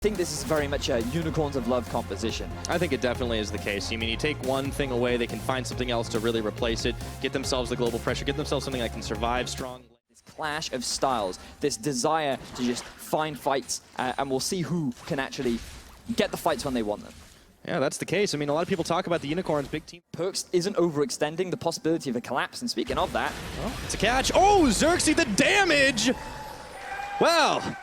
I think this is very much a Unicorns of Love composition. I think it definitely is the case. I mean, you take one thing away, they can find something else to really replace it, get themselves the global pressure, get themselves something that can survive strong. This clash of styles, this desire to just find fights, and we'll see who can actually get the fights when they want them. Yeah, that's the case. I mean, a lot of people talk about the Unicorns, big team. Perkz isn't overextending, the possibility of a collapse, and speaking of that... Oh, it's a catch. Oh, XerXes, the damage! Well...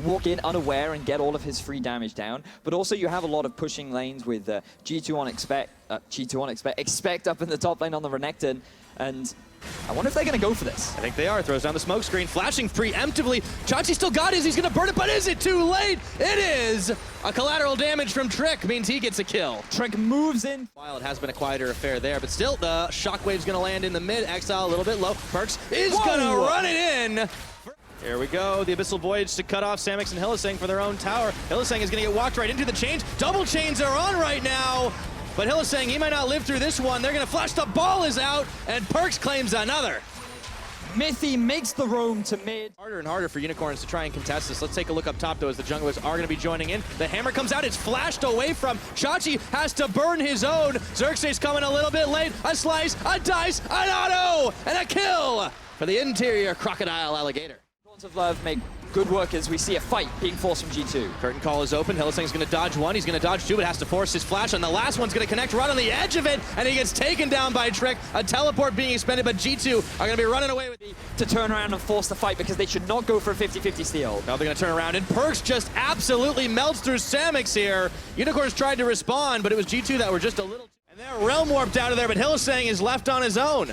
walk in unaware and get all of his free damage down, but also you have a lot of pushing lanes with G2 on expect up in the top lane on the Renekton, and I wonder if they're going to go for this. I think they are. Throws down the smoke screen, flashing preemptively. Chachi still got his, he's going to burn it, but is it too late? It is! A collateral damage from Trick means he gets a kill. Trick moves in. While it has been a quieter affair there, but still the shockwave's going to land in the mid. Exile a little bit low. Perkz is going to run it in. Here we go, the Abyssal Voyage to cut off Samix and Hylissang for their own tower. Hylissang is going to get walked right into the chains. Double chains are on right now, but Hylissang, he might not live through this one. They're going to flash, the ball is out, and Perkz claims another. Mithy makes the roam to mid. Harder and harder for Unicorns to try and contest this. Let's take a look up top, though, as the junglers are going to be joining in. The hammer comes out, it's flashed away from. Chachi has to burn his own. XerXes coming a little bit late. A slice, a dice, an auto, and a kill for the interior crocodile alligator. Of Love make good work as we see a fight being forced from G2. Curtain call is open. Hylissang's going to dodge one. He's going to dodge two, but has to force his flash on the last one's going to connect right on the edge of it, and he gets taken down by Trick. A teleport being expended, but G2 are going to be running away with to turn around and force the fight because they should not go for a 50-50 steal. Now they're going to turn around, and Perkz just absolutely melts through Samix here. Unicorns tried to respond, but it was G2 that were just a little... And they're realm warped out of there, but Hylissang is left on his own.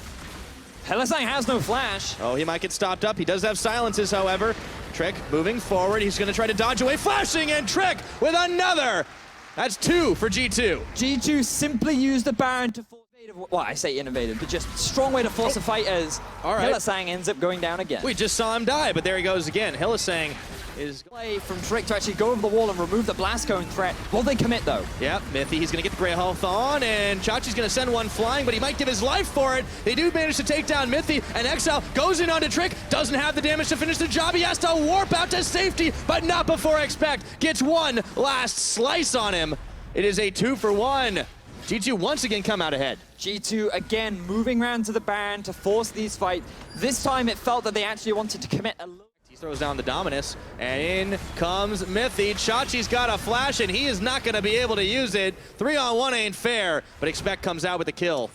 Hylissang has no flash. Oh, he might get stopped up. He does have silences, however. Trick moving forward. He's going to try to dodge away. Flashing, and Trick with another. That's two for G2. G2 simply used the Baron to force... Well, I say innovative, but just strong way to force a fight as Hylissang ends up going down again. We just saw him die, but there he goes again. Hylissang is... play from Trick to actually go over the wall and remove the blast cone threat. Will they commit, though? Yep, Mithy, he's going to get the Grey Health on, and Chachi's going to send one flying, but he might give his life for it. They do manage to take down Mithy, and Exile goes in onto Trick, doesn't have the damage to finish the job. He has to warp out to safety, but not before Expect gets one last slice on him. It is a 2-for-1. G2 once again come out ahead. G2 again moving around to the Baron to force these fights. This time it felt that they actually wanted to commit a little. He throws down the Dominus, and in comes Mithy. Chachi's got a flash, and he is not going to be able to use it. 3-on-1 ain't fair, but Expect comes out with the kill.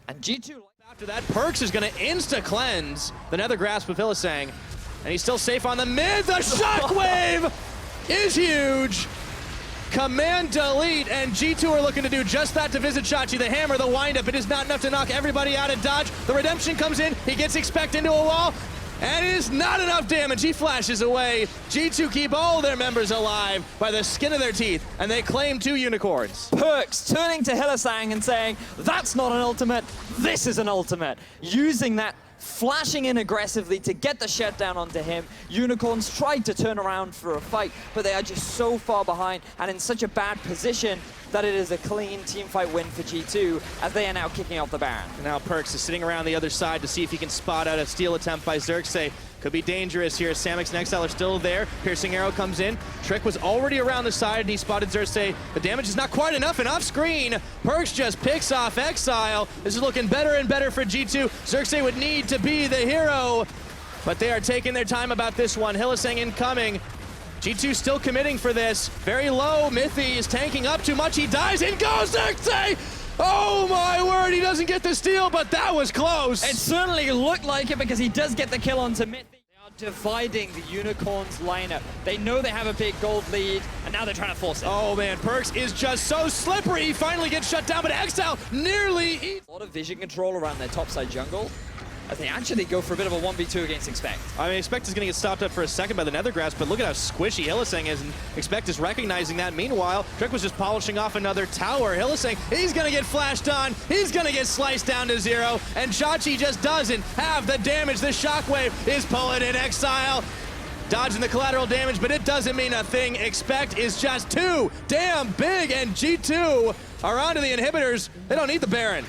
And G2... after that, Perkz is going to insta-cleanse the Nether Grasp of Hylissang, and he's still safe on the mid. The shockwave is huge. Command delete, and G2 are looking to do just that to visit Chachi. The hammer, the windup, it is not enough to knock everybody out of dodge. The redemption comes in, he gets Expect into a wall, and it is not enough damage. He flashes away. G2 keep all their members alive by the skin of their teeth, and they claim 2 unicorns. Perkz turning to Hylissang and saying, that's not an ultimate, this is an ultimate. Using that, flashing in aggressively to get the shutdown onto him. Unicorns tried to turn around for a fight, but they are just so far behind and in such a bad position that it is a clean teamfight win for G2 as they are now kicking off the Baron. Now Perkz is sitting around the other side to see if he can spot out a steal attempt by XerXes. Could be dangerous here. Samix and Exile are still there. Piercing Arrow comes in. Trick was already around the side and he spotted XerXes. The damage is not quite enough, and off screen, Perkz just picks off Exile. This is looking better and better for G2. XerXes would need to be the hero, but they are taking their time about this one. Hylissang incoming. G2 still committing for this. Very low. Mithy is tanking up too much. He dies. In goes XerXes! Oh my word, he doesn't get the steal, but that was close. It certainly looked like it because he does get the kill onto Mithy. They are dividing the Unicorns lineup. They know they have a big gold lead, and now they're trying to force it. Oh man, Perkz is just so slippery. He finally gets shut down, but Exile nearly eats. A lot of vision control around their topside jungle, as they actually go for a bit of a 1v2 against Expect. I mean, Expect is going to get stopped up for a second by the Nether Grasp, but look at how squishy Hylissang is, and Expect is recognizing that. Meanwhile, Trick was just polishing off another tower. Hylissang, he's going to get flashed on, he's going to get sliced down to 0, and Chachi just doesn't have the damage. The shockwave is pulling in Exile. Dodging the collateral damage, but it doesn't mean a thing. Expect is just too damn big, and G2 are onto the inhibitors. They don't need the Baron.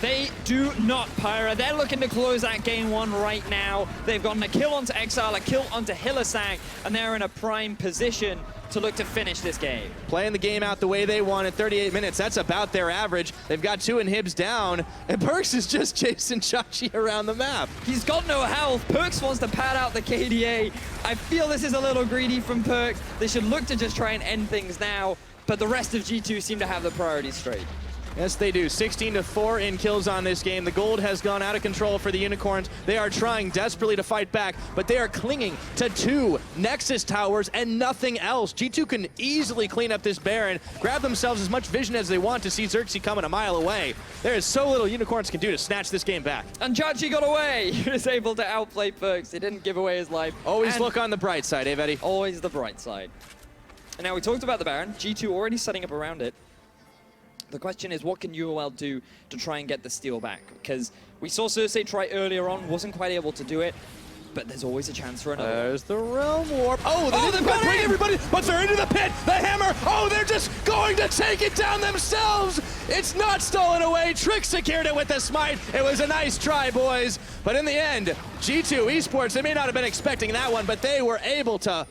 They do not, Pyra. They're looking to close that game one right now. They've gotten a kill onto Exile, a kill onto Hylissang, and they're in a prime position to look to finish this game. Playing the game out the way they want in 38 minutes. That's about their average. They've got 2 inhibs down, and Perks is just chasing Chachi around the map. He's got no health. Perks wants to pad out the KDA. I feel this is a little greedy from Perks. They should look to just try and end things now, but the rest of G2 seem to have the priorities straight. Yes, they do. 16-4 in kills on this game. The gold has gone out of control for the Unicorns. They are trying desperately to fight back, but they are clinging to 2 Nexus towers and nothing else. G2 can easily clean up this Baron, grab themselves as much vision as they want to see Xerxes coming a mile away. There is so little Unicorns can do to snatch this game back. And Chachi got away. He was able to outplay Perks. He didn't give away his life. Always look on the bright side, eh, Vetti? Always the bright side. And now we talked about the Baron. G2 already setting up around it. The question is, what can UOL do to try and get the steal back? Because we saw Cersei try earlier on, wasn't quite able to do it, but there's always a chance for another. There's the Realm Warp. Oh, they've got everybody, but they're into the pit. The hammer. Oh, they're just going to take it down themselves. It's not stolen away. Trick secured it with the smite. It was a nice try, boys. But in the end, G2 Esports, they may not have been expecting that one, but they were able to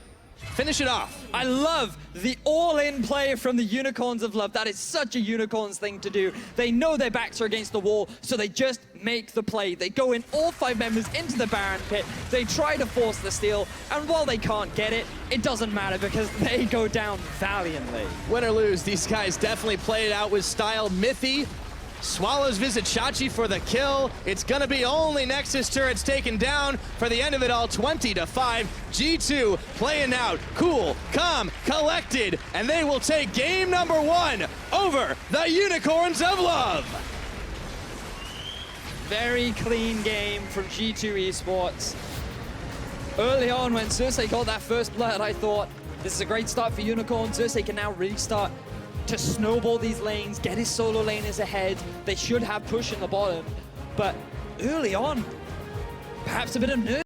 finish it off. I love the all-in play from the Unicorns of Love. That is such a Unicorns thing to do. They know their backs are against the wall, so they just make the play. They go in, all 5 members into the Baron pit. They try to force the steal, and while they can't get it, it doesn't matter because they go down valiantly. Win or lose, these guys definitely played it out with style. Mithy Swallows visit Chachi for the kill. It's gonna be only Nexus turrets taken down for the end of it all, 20-5. G2 playing out, cool, calm, collected, and they will take game number 1 over the Unicorns of Love. Very clean game from G2 Esports. Early on when Cersei got that first blood, I thought, this is a great start for Unicorn. Cersei can now really start to snowball these lanes, get his solo laners ahead. They should have push in the bottom, but early on, perhaps a bit of nerves.